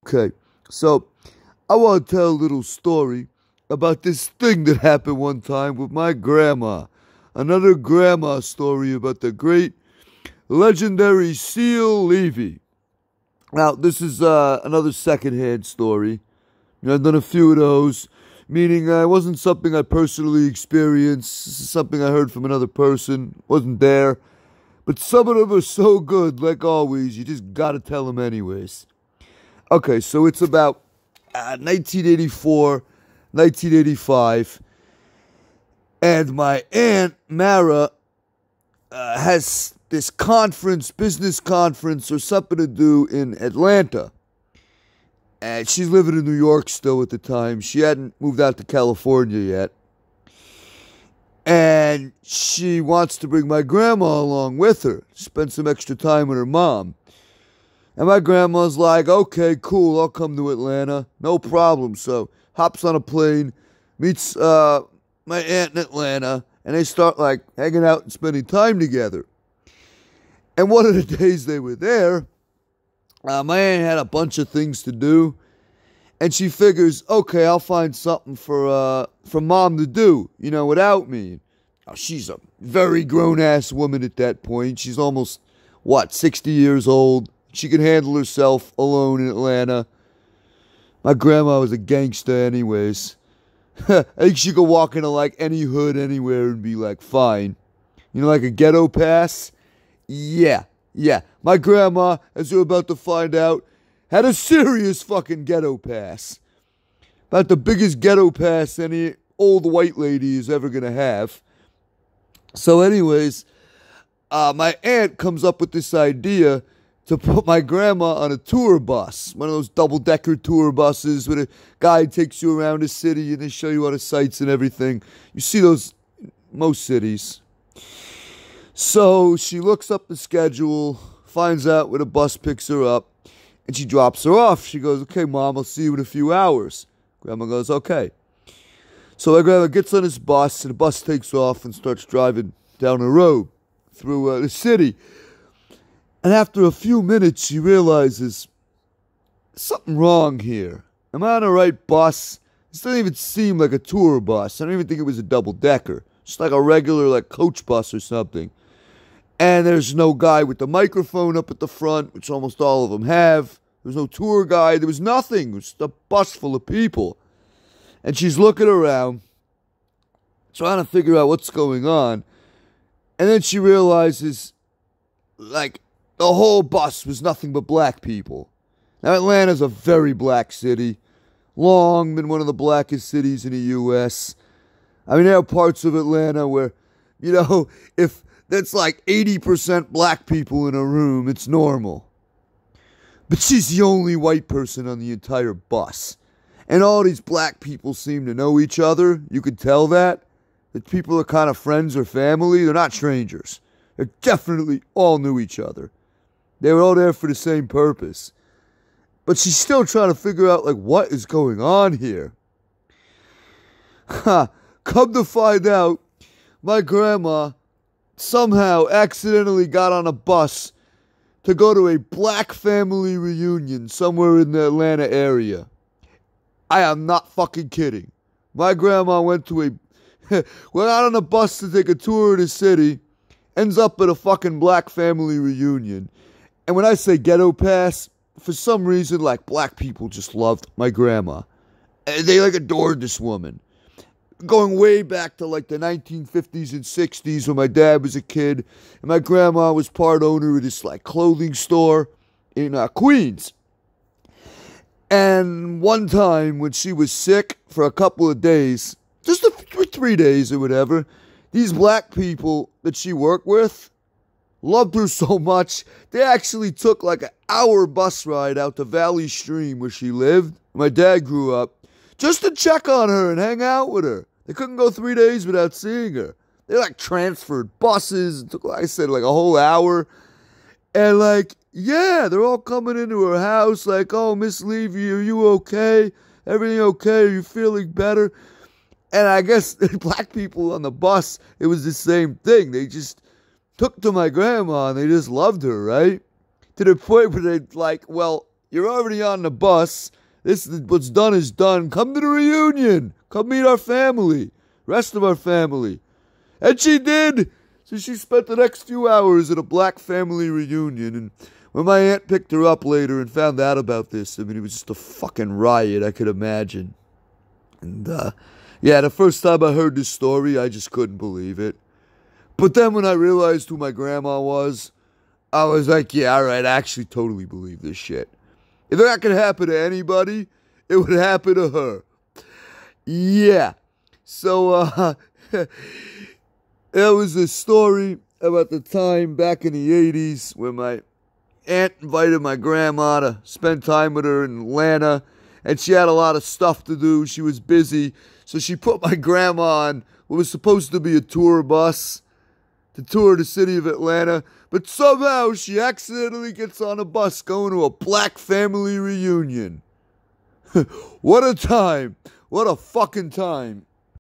Okay, so I want to tell a little story about this thing that happened one time with my grandma. Another grandma story about the great legendary Seal Levy. Now, this is another secondhand story. I've done a few of those, meaning it wasn't something I personally experienced. This is something I heard from another person. Wasn't there. But some of them are so good, like always, you just gotta tell them anyways. Okay, so it's about 1984, 1985, and my Aunt Mara has this conference, business conference, or something to do in Atlanta. And she's living in New York still at the time. She hadn't moved out to California yet. And she wants to bring my grandma along with her, spend some extra time with her mom. And my grandma's like, okay, cool, I'll come to Atlanta, no problem. So hops on a plane, meets my aunt in Atlanta, and they start like hanging out and spending time together. And one of the days they were there, my aunt had a bunch of things to do, and she figures, okay, I'll find something for mom to do, without me. Now, she's a very grown-ass woman at that point. She's almost, 60 years old. She can handle herself alone in Atlanta. My grandma was a gangster anyways. I think she could walk into like any hood anywhere and be like, fine. Like a ghetto pass? Yeah. My grandma, as you're about to find out, had a serious fucking ghetto pass. About the biggest ghetto pass any old white lady is ever gonna have. So anyways, my aunt comes up with this idea to put my grandma on a tour bus. One of those double-decker tour buses where a guy takes you around the city and they show you all the sights and everything. You see those in most cities. So she looks up the schedule, finds out where the bus picks her up, and she drops her off. She goes, okay, Mom, I'll see you in a few hours. Grandma goes, okay. So my grandma gets on this bus, and the bus takes off and starts driving down the road through the city. And after a few minutes, she realizes, something wrong here. Am I on the right bus? This doesn't even seem like a tour bus. I don't even think it was a double-decker. Just like a regular coach bus or something. And there's no guy with the microphone up at the front, which almost all of them have. There was no tour guide. There was nothing. It was just a bus full of people. And she's looking around, trying to figure out what's going on. And then she realizes, the whole bus was nothing but black people. Now, Atlanta's a very black city. Long been one of the blackest cities in the U.S. I mean, there are parts of Atlanta where, if that's like 80% black people in a room, it's normal. But she's the only white person on the entire bus. And all these black people seem to know each other. You could tell that. That people are kind of friends or family. They're not strangers. They definitely all knew each other. They were all there for the same purpose. But she's still trying to figure out, what is going on here? Come to find out, my grandma somehow accidentally got on a bus to go to a black family reunion somewhere in the Atlanta area. I am not fucking kidding. My grandma went out on a bus to take a tour of the city, ends up at a fucking black family reunion. And when I say ghetto pass, for some reason, black people just loved my grandma. They, adored this woman. Going way back to, the 1950s and 60s when my dad was a kid. And my grandma was part owner of this, clothing store in Queens. And one time when she was sick for a couple of days, just 3 days or whatever, these black people that she worked with loved her so much, they actually took an hour bus ride out to Valley Stream where she lived. My dad grew up just to check on her and hang out with her. They couldn't go 3 days without seeing her. They transferred buses. It took, like I said, a whole hour. And they're all coming into her house oh, Miss Levy, are you okay? Everything okay? Are you feeling better? And I guess black people on the bus, it was the same thing. They just took to my grandma and they just loved her, right? To the point where they'd well, You're already on the bus. What's done is done. Come to the reunion. Come meet our family. Rest of our family. And she did. So she spent the next few hours at a black family reunion. And when my aunt picked her up later and found out about this, I mean, it was just a fucking riot, I could imagine. And, yeah, the first time I heard this story, I just couldn't believe it. But then when I realized who my grandma was, I was like, yeah, all right, I actually totally believe this shit. If that could happen to anybody, it would happen to her. Yeah. So, there was a story about the time back in the 80s when my aunt invited my grandma to spend time with her in Atlanta, and she had a lot of stuff to do. She was busy, so she put my grandma on what was supposed to be a tour bus to tour the city of Atlanta, but somehow she accidentally gets on a bus going to a black family reunion. What a time. What a fucking time.